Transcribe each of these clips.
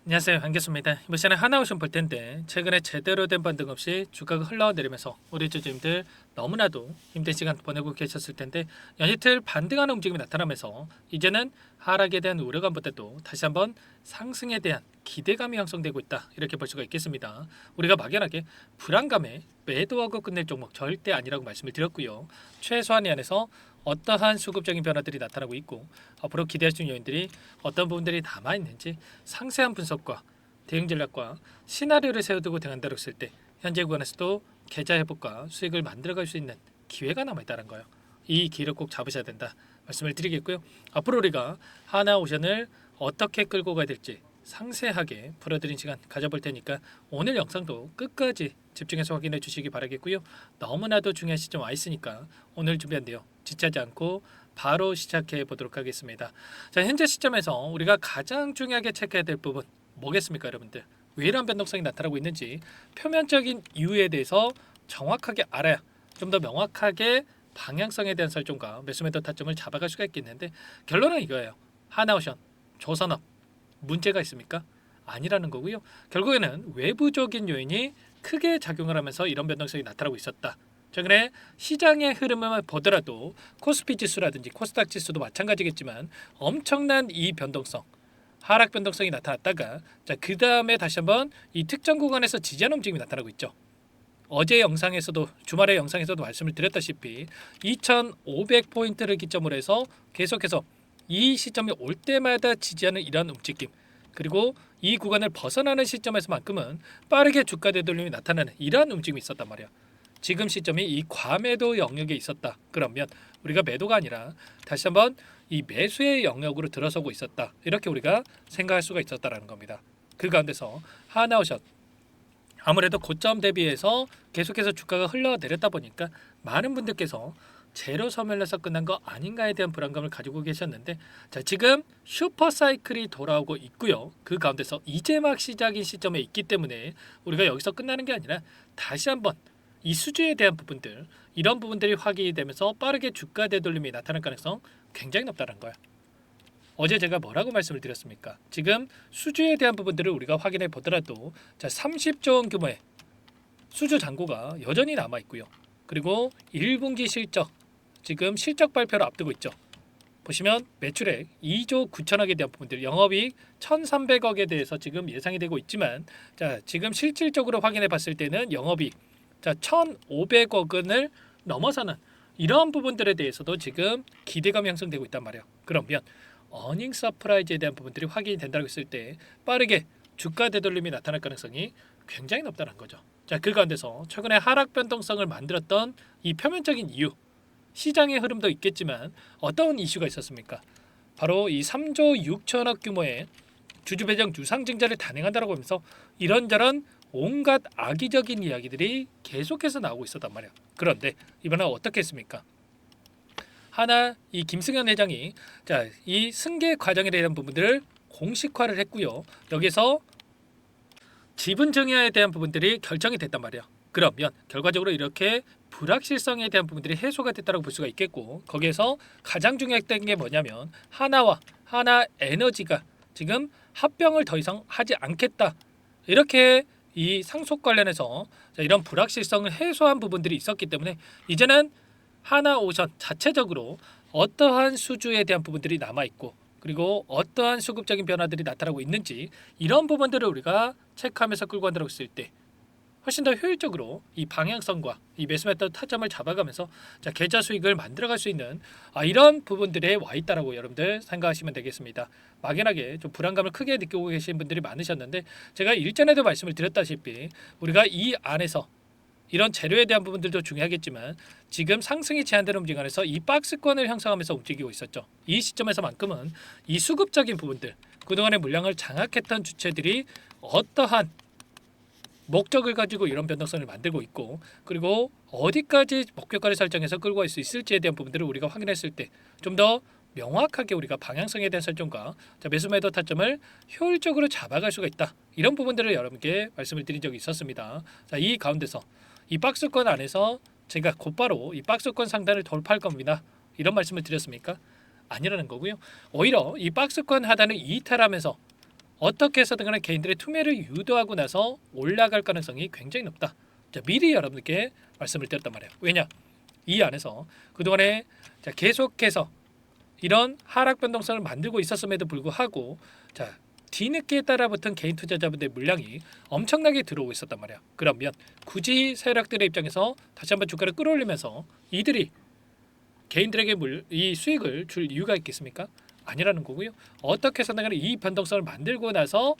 안녕하세요. 반갑습니다. 이번 시간에 하나오션 볼 텐데 최근에 제대로 된 반등 없이 주가가 흘러내리면서 우리 주주님들 너무나도 힘든 시간 보내고 계셨을 텐데 연이틀 반등하는 움직임이 나타나면서 이제는 하락에 대한 우려감보다도 다시 한번 상승에 대한 기대감이 형성되고 있다. 이렇게 볼 수가 있겠습니다. 우리가 막연하게 불안감에 매도하고 끝낼 종목 절대 아니라고 말씀을 드렸고요. 최소한의 안에서 어떠한 수급적인 변화들이 나타나고 있고 앞으로 기대할 수 있는 요인들이 어떤 부분들이 남아있는지 상세한 분석과 대응 전략과 시나리오를 세워두고 대응한다고 했을 때 현재 구간에서도 계좌 회복과 수익을 만들어갈 수 있는 기회가 남아있다는 거예요. 이 기회를 꼭 잡으셔야 된다 말씀을 드리겠고요. 앞으로 우리가 하나오션을 어떻게 끌고 가야 될지 상세하게 풀어드린 시간 가져볼 테니까 오늘 영상도 끝까지 집중해서 확인해 주시기 바라겠고요. 너무나도 중요한 시점 와 있으니까 오늘 준비한 내용 지체하지 않고 바로 시작해 보도록 하겠습니다. 자, 현재 시점에서 우리가 가장 중요하게 체크해야 될 부분 뭐겠습니까, 여러분들? 왜 이런 변동성이 나타나고 있는지 표면적인 이유에 대해서 정확하게 알아야 좀 더 명확하게 방향성에 대한 설정과 매수매도 타점을 잡아갈 수가 있겠는데 결론은 이거예요. 하나오션, 조선업 문제가 있습니까? 아니라는 거고요. 결국에는 외부적인 요인이 크게 작용을 하면서 이런 변동성이 나타나고 있었다. 최근에 시장의 흐름을 보더라도 코스피 지수라든지 코스닥 지수도 마찬가지겠지만 엄청난 이 변동성, 하락 변동성이 나타났다가 그 다음에 다시 한번 이 특정 구간에서 지지하는 움직임이 나타나고 있죠. 어제 영상에서도 주말의 영상에서도 말씀을 드렸다시피 2,500포인트를 기점으로 해서 계속해서 이 시점이 올 때마다 지지하는 이런 움직임 그리고 이 구간을 벗어나는 시점에서만큼은 빠르게 주가 되돌림이 나타나는 이러한 움직임이 있었단 말이야. 지금 시점이 이 과매도 영역에 있었다. 그러면 우리가 매도가 아니라 다시 한번 이 매수의 영역으로 들어서고 있었다. 이렇게 우리가 생각할 수가 있었다라는 겁니다. 그 가운데서 하나오션 아무래도 고점 대비해서 계속해서 주가가 흘러내렸다 보니까 많은 분들께서 제로 소멸에서 끝난 거 아닌가에 대한 불안감을 가지고 계셨는데 자, 지금 슈퍼 사이클이 돌아오고 있고요. 그 가운데서 이제 막 시작인 시점에 있기 때문에 우리가 여기서 끝나는 게 아니라 다시 한번 이 수주에 대한 부분들 이런 부분들이 확인이 되면서 빠르게 주가 되돌림이 나타날 가능성 굉장히 높다는 거야. 어제 제가 뭐라고 말씀을 드렸습니까? 지금 수주에 대한 부분들을 우리가 확인해 보더라도 자 30조 원 규모의 수주 잔고가 여전히 남아 있고요. 그리고 1분기 실적 지금 실적 발표를 앞두고 있죠. 보시면 매출액 2조 9천억에 대한 부분들, 영업이익 1,300억에 대해서 지금 예상이 되고 있지만 자 지금 실질적으로 확인해 봤을 때는 영업이익 자 1,500억 원을 넘어서는 이러한 부분들에 대해서도 지금 기대감이 형성되고 있단 말이에요. 그러면 어닝 서프라이즈에 대한 부분들이 확인이 된다고 했을 때 빠르게 주가 되돌림이 나타날 가능성이 굉장히 높다는 거죠. 자, 그 가운데서 최근에 하락 변동성을 만들었던 이 표면적인 이유, 시장의 흐름도 있겠지만 어떤 이슈가 있었습니까? 바로 이 3조 6천억 규모의 주주 배정 유상증자를 단행한다라고 하면서 이런저런 온갖 악의적인 이야기들이 계속해서 나오고 있었단 말이에요. 그런데 이번에 어떻게 했습니까? 하나 이 김승현 회장이 이 승계 과정에 대한 부분들을 공식화를 했고요. 여기서 지분 증여에 대한 부분들이 결정이 됐단 말이에요. 그러면 결과적으로 이렇게 불확실성에 대한 부분들이 해소가 됐다고 볼 수가 있겠고 거기에서 가장 중요했던 게 뭐냐면 하나와 하나에너지가 지금 합병을 더 이상 하지 않겠다. 이렇게 이 상속 관련해서 이런 불확실성을 해소한 부분들이 있었기 때문에 이제는 하나오션 자체적으로 어떠한 수주에 대한 부분들이 남아있고 그리고 어떠한 수급적인 변화들이 나타나고 있는지 이런 부분들을 우리가 체크하면서 끌고 간다고 했을 때 훨씬 더 효율적으로 이 방향성과 이 매수 메터드 타점을 잡아가면서 계좌 수익을 만들어갈 수 있는 이런 부분들에 와 있다라고 여러분들 생각하시면 되겠습니다. 막연하게 좀 불안감을 크게 느끼고 계신 분들이 많으셨는데 제가 일전에도 말씀을 드렸다시피 우리가 이 안에서 이런 재료에 대한 부분들도 중요하겠지만 지금 상승이 제한되는 움직임 안에서 이 박스권을 형성하면서 움직이고 있었죠. 이 시점에서만큼은 이 수급적인 부분들 그동안의 물량을 장악했던 주체들이 어떠한 목적을 가지고 이런 변동성을 만들고 있고 그리고 어디까지 목표가를 설정해서 끌고 갈 수 있을지에 대한 부분들을 우리가 확인했을 때 좀 더 명확하게 우리가 방향성에 대한 설정과 매수 매도 타점을 효율적으로 잡아갈 수가 있다. 이런 부분들을 여러분께 말씀을 드린 적이 있었습니다. 이 가운데서 이 박스권 안에서 제가 곧바로 이 박스권 상단을 돌파할 겁니다. 이런 말씀을 드렸습니까? 아니라는 거고요. 오히려 이 박스권 하단을 이탈하면서 어떻게 해서든 간에 개인들의 투매를 유도하고 나서 올라갈 가능성이 굉장히 높다. 자, 미리 여러분들께 말씀을 드렸단 말이에요. 왜냐? 이 안에서 그동안에 자, 계속해서 이런 하락 변동성을 만들고 있었음에도 불구하고 자, 뒤늦게 따라붙은 개인 투자자분들의 물량이 엄청나게 들어오고 있었단 말이야. 그러면 굳이 세력들의 입장에서 다시 한번 주가를 끌어올리면서 이들이 개인들에게 이 수익을 줄 이유가 있겠습니까? 아니라는 거고요. 어떻게 해서든 간에 이 변동성을 만들고 나서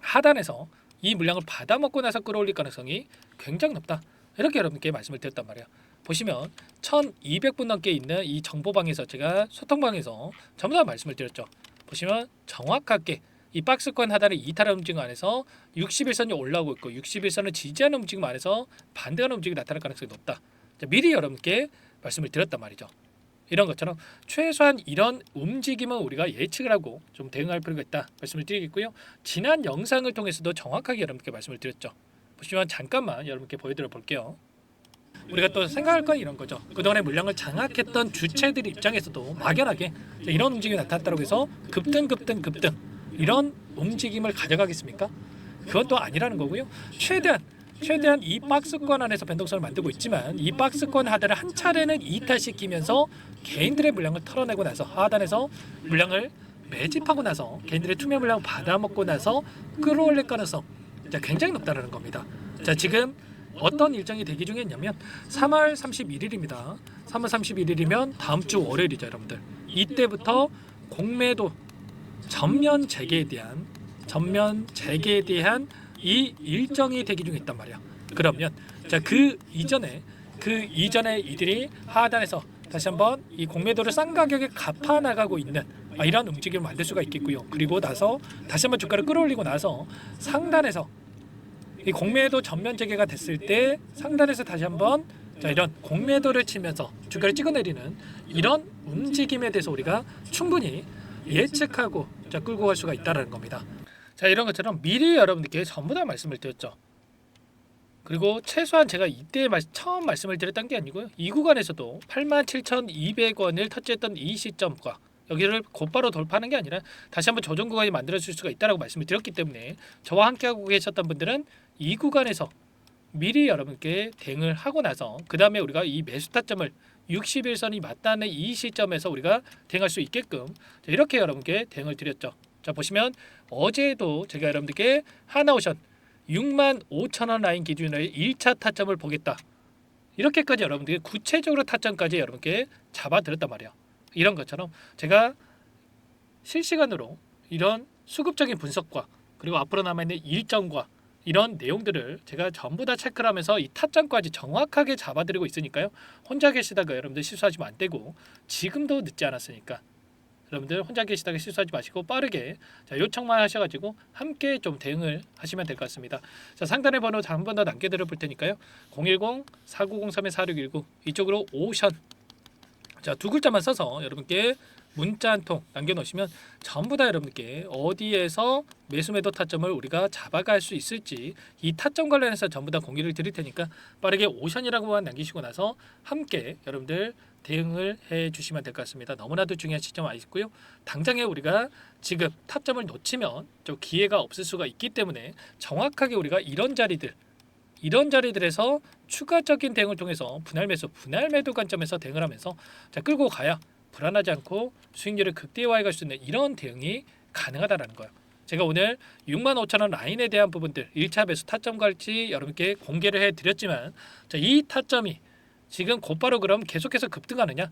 하단에서 이 물량을 받아먹고 나서 끌어올릴 가능성이 굉장히 높다. 이렇게 여러분께 말씀을 드렸단 말이에요. 보시면 1200분 넘게 있는 이 정보방에서 제가 소통방에서 전부 다 말씀을 드렸죠. 보시면 정확하게 이 박스권 하단의 이탈한 움직임 안에서 61선이 올라오고 있고 61선을 지지하는 움직임 안에서 반등하는 움직임이 나타날 가능성이 높다. 자, 미리 여러분께 말씀을 드렸단 말이죠. 이런 것처럼 최소한 이런 움직임은 우리가 예측을 하고 좀 대응할 필요가 있다 말씀을 드리겠고요. 지난 영상을 통해서도 정확하게 여러분께 말씀을 드렸죠. 보시면 잠깐만 여러분께 보여드려 볼게요. 우리가 또 생각할 건 이런 거죠. 그동안에 물량을 장악했던 주체들 입장에서도 막연하게 이런 움직임이 나타났다고 해서 급등 이런 움직임을 가져가겠습니까? 그것도 아니라는 거고요. 최대한 이 박스권 안에서 변동성을 만들고 있지만 이 박스권 하단을 한 차례는 이탈시키면서 개인들의 물량을 털어내고 나서 하단에서 물량을 매집하고 나서 개인들의 투매 물량을 받아먹고 나서 끌어올릴 가능성 굉장히 높다는 겁니다. 자, 지금 어떤 일정이 대기 중에 있냐면 3월 31일입니다. 3월 31일이면 다음 주 월요일이죠, 여러분들. 이때부터 공매도 전면 재개에 대한 이 일정이 대기 중에 있단 말이야. 그러면 자, 그 이전에 이들이 하단에서 다시 한번 이 공매도를 싼 가격에 갚아 나가고 있는 이런 움직임을 만들 수가 있겠고요. 그리고 나서 다시 한번 주가를 끌어올리고 나서 상단에서 이 공매도 전면 재개가 됐을 때 상단에서 다시 한번 자, 이런 공매도를 치면서 주가를 찍어내리는 이런 움직임에 대해서 우리가 충분히 예측하고 자, 끌고 갈 수가 있다는 겁니다. 자, 이런 것처럼 미리 여러분들께 전부 다 말씀을 드렸죠. 그리고 최소한 제가 이때 처음 말씀을 드렸던 게 아니고요. 이 구간에서도 87,200원을 터치했던 이 시점과 여기를 곧바로 돌파하는 게 아니라 다시 한번 조정 구간이 만들어질 수가 있다고 말씀을 드렸기 때문에 저와 함께 하고 계셨던 분들은 이 구간에서 미리 여러분께 대응을 하고 나서 그 다음에 우리가 이 매수 타점을 61선이 맞닿는 이 시점에서 우리가 대응할 수 있게끔 이렇게 여러분께 대응을 드렸죠. 자, 보시면 어제도 제가 여러분들께 하나오션 65,000원 라인 기준으로 1차 타점을 보겠다. 이렇게까지 여러분들께 구체적으로 타점까지 여러분께 잡아드렸단 말이에요. 이런 것처럼 제가 실시간으로 이런 수급적인 분석과 그리고 앞으로 남아있는 일정과 이런 내용들을 제가 전부 다 체크를 하면서 이 타점까지 정확하게 잡아드리고 있으니까요. 혼자 계시다가 여러분들 실수하시면 안 되고 지금도 늦지 않았으니까 여러분들 혼자 계시다가 실수하지 마시고 빠르게 자, 요청만 하셔가지고 함께 좀 대응을 하시면 될 것 같습니다. 자, 상단의 번호 한 번 더 남겨드려 볼 테니까요. 010-4903-4619 이쪽으로 오션 자, 두 글자만 써서 여러분께 문자 한 통 남겨놓으시면 전부 다 여러분께 어디에서 매수매도 타점을 우리가 잡아갈 수 있을지 이 타점 관련해서 전부 다 공유를 드릴 테니까 빠르게 오션이라고만 남기시고 나서 함께 여러분들 대응을 해 주시면 될 것 같습니다. 너무나도 중요한 시점 아시고요. 당장에 우리가 지금 타점을 놓치면 좀 기회가 없을 수가 있기 때문에 정확하게 우리가 이런 자리들에서 추가적인 대응을 통해서 분할 매도 관점에서 대응을 하면서 자, 끌고 가야 불안하지 않고 수익률을 극대화해 갈 수 있는 이런 대응이 가능하다라는 거예요. 제가 오늘 65,000원 라인에 대한 부분들 1차 매수 타점까지 여러분께 공개를 해드렸지만 자, 이 타점이 지금 곧바로 그럼 계속해서 급등하느냐?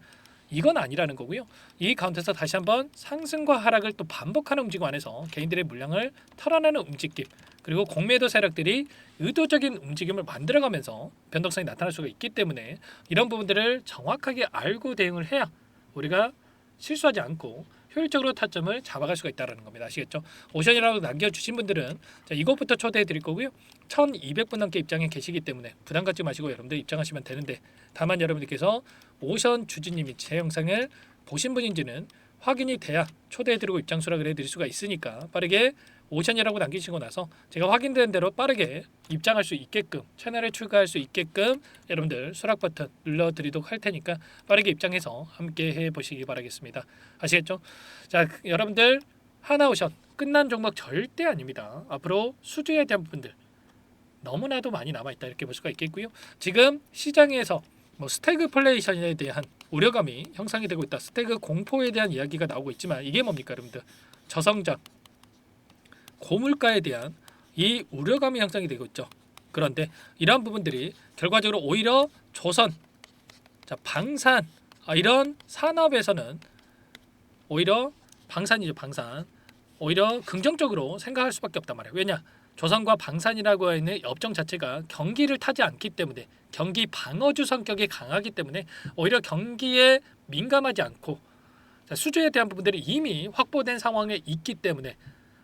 이건 아니라는 거고요. 이 가운데서 다시 한번 상승과 하락을 또 반복하는 움직임 안에서 개인들의 물량을 털어내는 움직임 그리고 공매도 세력들이 의도적인 움직임을 만들어가면서 변동성이 나타날 수가 있기 때문에 이런 부분들을 정확하게 알고 대응을 해야 우리가 실수하지 않고 효율적으로 타점을 잡아갈 수가 있다는 겁니다. 아시겠죠? 오션이라고 남겨주신 분들은 자, 이것부터 초대해 드릴 거고요. 1200분 넘게 입장에 계시기 때문에 부담 갖지 마시고 여러분들 입장하시면 되는데 다만 여러분들께서 오션 주주님이 제 영상을 보신 분인지는 확인이 돼야 초대해 드리고 입장 수락을 해드릴 수가 있으니까 빠르게 오션이라고 남기시고 나서 제가 확인된 대로 빠르게 입장할 수 있게끔 채널에 추가할 수 있게끔 여러분들 수락 버튼 눌러드리도록 할 테니까 빠르게 입장해서 함께 해보시기 바라겠습니다. 아시겠죠? 자, 여러분들 하나오션 끝난 종목 절대 아닙니다. 앞으로 수주에 대한 부분들 너무나도 많이 남아있다 이렇게 볼 수가 있겠고요. 지금 시장에서 뭐 스태그플레이션에 대한 우려감이 형성이 되고 있다. 스태그 공포에 대한 이야기가 나오고 있지만 이게 뭡니까 여러분들? 저성장, 고물가에 대한 이 우려감이 형성이 되고 있죠. 그런데 이러한 부분들이 결과적으로 오히려 조선, 방산 이런 산업에서는 오히려 방산이죠. 방산 오히려 긍정적으로 생각할 수밖에 없단 말이에요. 왜냐? 조선과 방산이라고 하는 업종 자체가 경기를 타지 않기 때문에 경기 방어주 성격이 강하기 때문에 오히려 경기에 민감하지 않고 수주에 대한 부분들이 이미 확보된 상황에 있기 때문에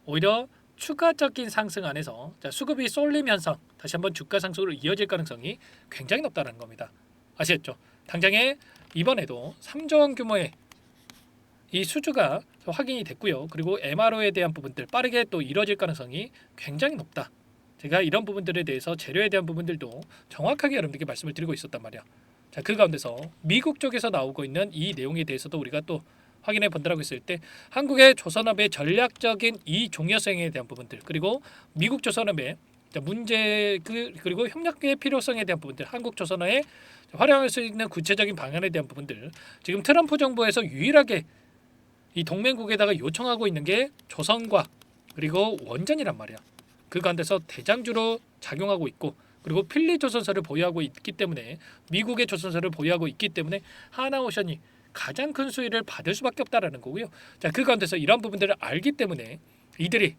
오히려 추가적인 상승 안에서 수급이 쏠림 현상 다시 한번 주가 상승으로 이어질 가능성이 굉장히 높다는 겁니다. 아시겠죠? 당장에 이번에도 3조 원 규모의 이 수주가 확인이 됐고요. 그리고 MRO에 대한 부분들 빠르게 또 이뤄질 가능성이 굉장히 높다. 제가 이런 부분들에 대해서 재료에 대한 부분들도 정확하게 여러분들께 말씀을 드리고 있었단 말이야. 자, 그 가운데서 미국 쪽에서 나오고 있는 이 내용에 대해서도 우리가 또 확인해 본다라고 했을 때 한국의 조선업의 전략적인 이 종려성에 대한 부분들 그리고 미국 조선업의 문제 그리고 협력의 필요성에 대한 부분들 한국 조선업에 활용할 수 있는 구체적인 방안에 대한 부분들 지금 트럼프 정부에서 유일하게 이 동맹국에다가 요청하고 있는 게 조선과 그리고 원전이란 말이야. 그 가운데서 대장주로 작용하고 있고 그리고 필리 조선사를 보유하고 있기 때문에 미국의 조선사를 보유하고 있기 때문에 하나오션이 가장 큰 수혜를 받을 수밖에 없다라는 거고요. 자, 그 가운데서 이런 부분들을 알기 때문에 이들이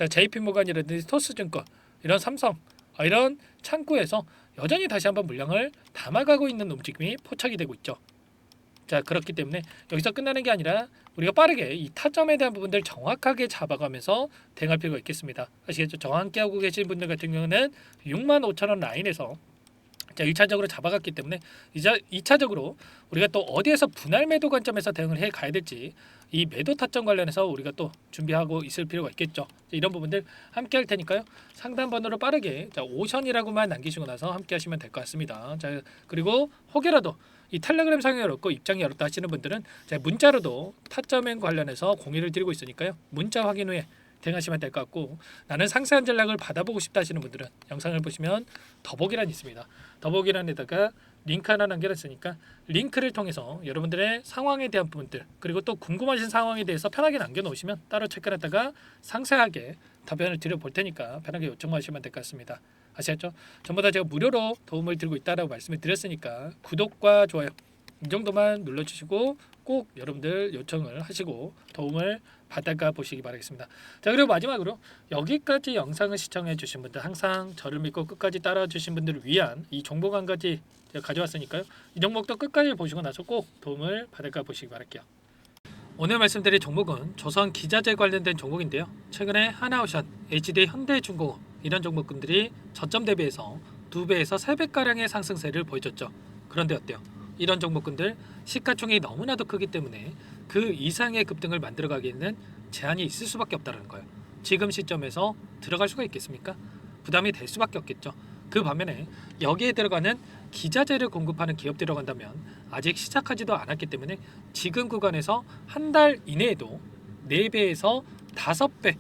JP모간이라든지 토스증권 이런 삼성 이런 창구에서 여전히 다시 한번 물량을 담아가고 있는 움직임이 포착이 되고 있죠. 자, 그렇기 때문에 여기서 끝나는 게 아니라 우리가 빠르게 이 타점에 대한 부분들 정확하게 잡아가면서 대응할 필요가 있겠습니다. 아시겠죠? 저와 함께 하고 계신 분들 같은 경우는 65,000원 라인에서 1차적으로 잡아갔기 때문에 이제 2차적으로 우리가 또 어디에서 분할 매도 관점에서 대응을 해 가야 될지 이 매도 타점 관련해서 우리가 또 준비하고 있을 필요가 있겠죠. 이런 부분들 함께 할 테니까요. 상단 번호로 빠르게 오션이라고만 남기시고 나서 함께 하시면 될 것 같습니다. 자, 그리고 혹여라도 이 텔레그램 상에 열었고 입장이 열었다 하시는 분들은 제가 문자로도 타점행 관련해서 공유를 드리고 있으니까요. 문자 확인 후에 대응하시면 될 것 같고 나는 상세한 전략을 받아보고 싶다 하시는 분들은 영상을 보시면 더보기란이 있습니다. 더보기란에다가 링크 하나 남겨놨으니까 링크를 통해서 여러분들의 상황에 대한 부분들 그리고 또 궁금하신 상황에 대해서 편하게 남겨놓으시면 따로 체크했다가 상세하게 답변을 드려볼 테니까 편하게 요청하시면 될 것 같습니다. 아시겠죠? 전부 다 제가 무료로 도움을 드리고 있다라고 말씀을 드렸으니까 구독과 좋아요 이 정도만 눌러주시고 꼭 여러분들 요청을 하시고 도움을 받아가 보시기 바라겠습니다. 자, 그리고 마지막으로 여기까지 영상을 시청해 주신 분들 항상 저를 믿고 끝까지 따라와 주신 분들을 위한 이 종목 한 가지 제가 가져왔으니까요. 이 종목도 끝까지 보시고 나서 꼭 도움을 받아가 보시기 바랄게요. 오늘 말씀드릴 종목은 조선 기자재 관련된 종목인데요. 최근에 하나오션, HD 현대중공업 이런 종목군들이 저점 대비해서 2배에서 3배가량의 상승세를 보여줬죠. 그런데 어때요? 이런 종목군들 시가총액이 너무나도 크기 때문에 그 이상의 급등을 만들어가기에는 제한이 있을 수밖에 없다는 거예요. 지금 시점에서 들어갈 수가 있겠습니까? 부담이 될 수밖에 없겠죠. 그 반면에 여기에 들어가는 기자재를 공급하는 기업 들어간다면 아직 시작하지도 않았기 때문에 지금 구간에서 한 달 이내에도 4배에서 5배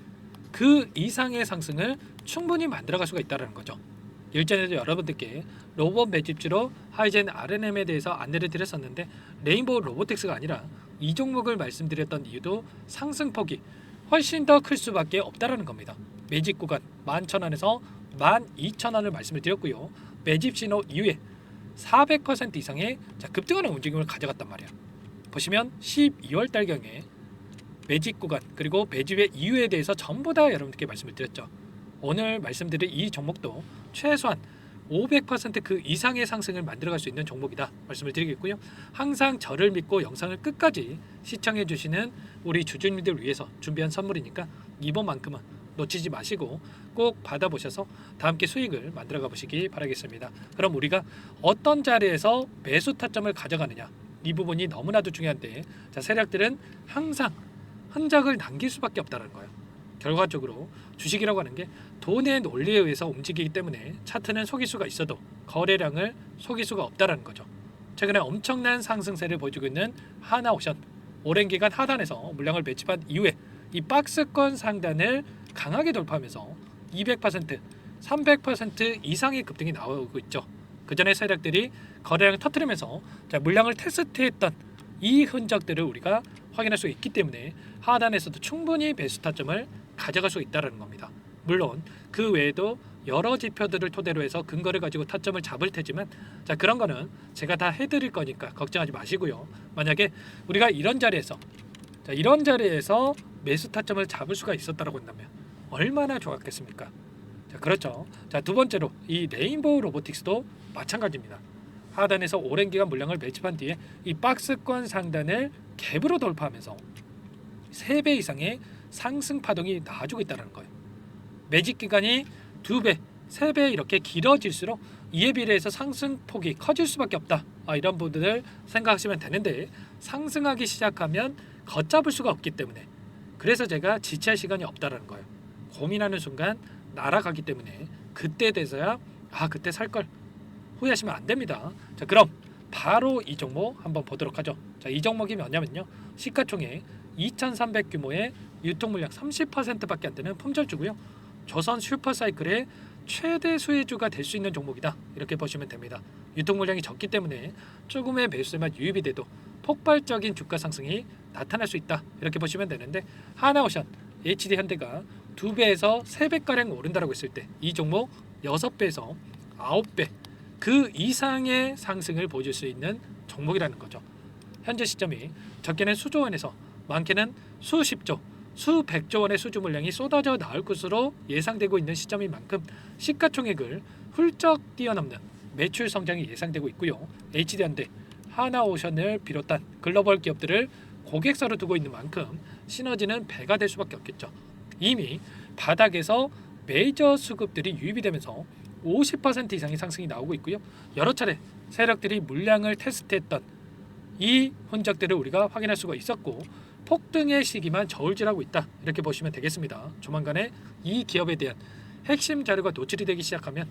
그 이상의 상승을 충분히 만들어갈 수가 있다는 거죠. 일전에도 여러분들께 로봇 매집주로 하이젠 R&M에 대해서 안내를 드렸었는데 레인보우 로보틱스가 아니라 이 종목을 말씀드렸던 이유도 상승폭이 훨씬 더 클 수밖에 없다라는 겁니다. 매집 구간 11,000원에서 12,000원을 말씀을 드렸고요. 매집 신호 이후에 400% 이상의 급등하는 움직임을 가져갔단 말이에요. 보시면 12월 달경에 매집 구간 그리고 매집의 이유에 대해서 전부 다 여러분들께 말씀을 드렸죠. 오늘 말씀드린 이 종목도 최소한 500%그 이상의 상승을 만들어갈 수 있는 종목이다 말씀을 드리겠고요. 항상 저를 믿고 영상을 끝까지 시청해 주시는 우리 주주님들 위해서 준비한 선물이니까 이번만큼은 놓치지 마시고 꼭 받아보셔서 다 함께 수익을 만들어가 보시기 바라겠습니다. 그럼 우리가 어떤 자리에서 매수 타점을 가져가느냐 이 부분이 너무나도 중요한데 세력들은 항상 흔적을 남길 수밖에 없다는 거예요. 결과적으로 주식이라고 하는 게 돈의 논리에 의해서 움직이기 때문에 차트는 속일 수가 있어도 거래량을 속일 수가 없다는 거죠. 최근에 엄청난 상승세를 보여주고 있는 하나오션 오랜 기간 하단에서 물량을 매집한 이후에 이 박스권 상단을 강하게 돌파하면서 200%, 300% 이상의 급등이 나오고 있죠. 그 전에 세력들이 거래량을 터뜨리면서 물량을 테스트했던 이 흔적들을 우리가 확인할 수 있기 때문에 하단에서도 충분히 매수 타점을 가져갈 수 있다는 겁니다. 물론 그 외에도 여러 지표들을 토대로 해서 근거를 가지고 타점을 잡을 테지만 그런 거는 제가 다 해드릴 거니까 걱정하지 마시고요. 만약에 우리가 이런 자리에서 매수 타점을 잡을 수가 있었다고 한다면 얼마나 좋았겠습니까? 그렇죠. 두 번째로 이 레인보우 로보틱스도 마찬가지입니다. 하단에서 오랜 기간 물량을 매집한 뒤에 이 박스권 상단을 갭으로 돌파하면서 3배 이상의 상승 파동이 나와주고 있다는 거예요. 매집 기간이 2배, 3배 이렇게 길어질수록 이에 비례해서 상승폭이 커질 수밖에 없다. 이런 부분을 생각하시면 되는데 상승하기 시작하면 걷잡을 수가 없기 때문에 그래서 제가 지체할 시간이 없다는 거예요. 고민하는 순간 날아가기 때문에 그때 돼서야 그때 살 걸 후회하시면 안 됩니다. 그럼 바로 이 종목 한번 보도록 하죠. 이 종목이 뭐냐면요. 시가총액 2,300 규모의 유통 물량 30%밖에 안 되는 품절주고요. 조선 슈퍼사이클의 최대 수혜주가 될 수 있는 종목이다. 이렇게 보시면 됩니다. 유통 물량이 적기 때문에 조금의 매수세만 유입이 돼도 폭발적인 주가 상승이 나타날 수 있다. 이렇게 보시면 되는데 하나오션, HD현대가 2배에서 3배가량 오른다라고 했을 때 이 종목 6배에서 9배 그 이상의 상승을 보여줄 수 있는 종목이라는 거죠. 현재 시점이 적게는 수조 원에서 많게는 수십조, 수백조 원의 수주 물량이 쏟아져 나올 것으로 예상되고 있는 시점인 만큼 시가총액을 훌쩍 뛰어넘는 매출 성장이 예상되고 있고요. HD현대, 하나오션을 비롯한 글로벌 기업들을 고객사로 두고 있는 만큼 시너지는 배가 될 수밖에 없겠죠. 이미 바닥에서 메이저 수급들이 유입이 되면서 50% 이상의 상승이 나오고 있고요. 여러 차례 세력들이 물량을 테스트했던 이 흔적들을 우리가 확인할 수가 있었고 폭등의 시기만 저울질하고 있다. 이렇게 보시면 되겠습니다. 조만간에 이 기업에 대한 핵심 자료가 노출이 되기 시작하면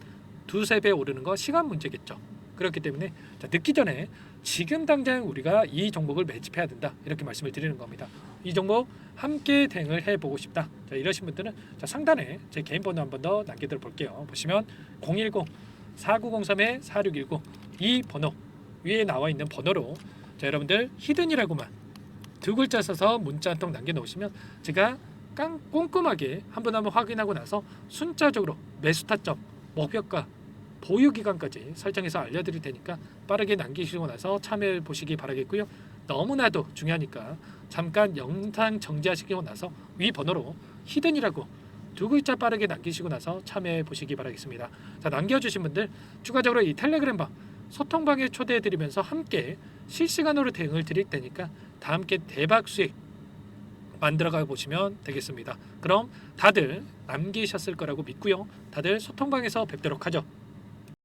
2-3배 오르는 거 시간 문제겠죠. 그렇기 때문에 늦기 전에 지금 당장 우리가 이 종목을 매집해야 된다. 이렇게 말씀을 드리는 겁니다. 이 종목 함께 대응을 해보고 싶다. 이러신 분들은 상단에 제 개인 번호 한 번 더 남겨드려 볼게요. 보시면 010-4903-4619 이 번호 위에 나와 있는 번호로 여러분들 히든이라고만 2글자 써서 문자 한 통 남겨놓으시면 제가 꼼꼼하게 한 번 확인하고 나서 순차적으로 매수 타점, 목표가, 보유 기간까지 설정해서 알려드릴 테니까 빠르게 남기시고 나서 참여해 보시기 바라겠고요. 너무나도 중요하니까 잠깐 영상 정지하시고 나서 위 번호로 히든이라고 2글자 빠르게 남기시고 나서 참여해 보시기 바라겠습니다. 남겨주신 분들 추가적으로 이 텔레그램방 소통방에 초대해 드리면서 함께 실시간으로 대응을 드릴 테니까 다 함께 대박 수익 만들어가 보시면 되겠습니다. 그럼 다들 남기셨을 거라고 믿고요. 다들 소통방에서 뵙도록 하죠.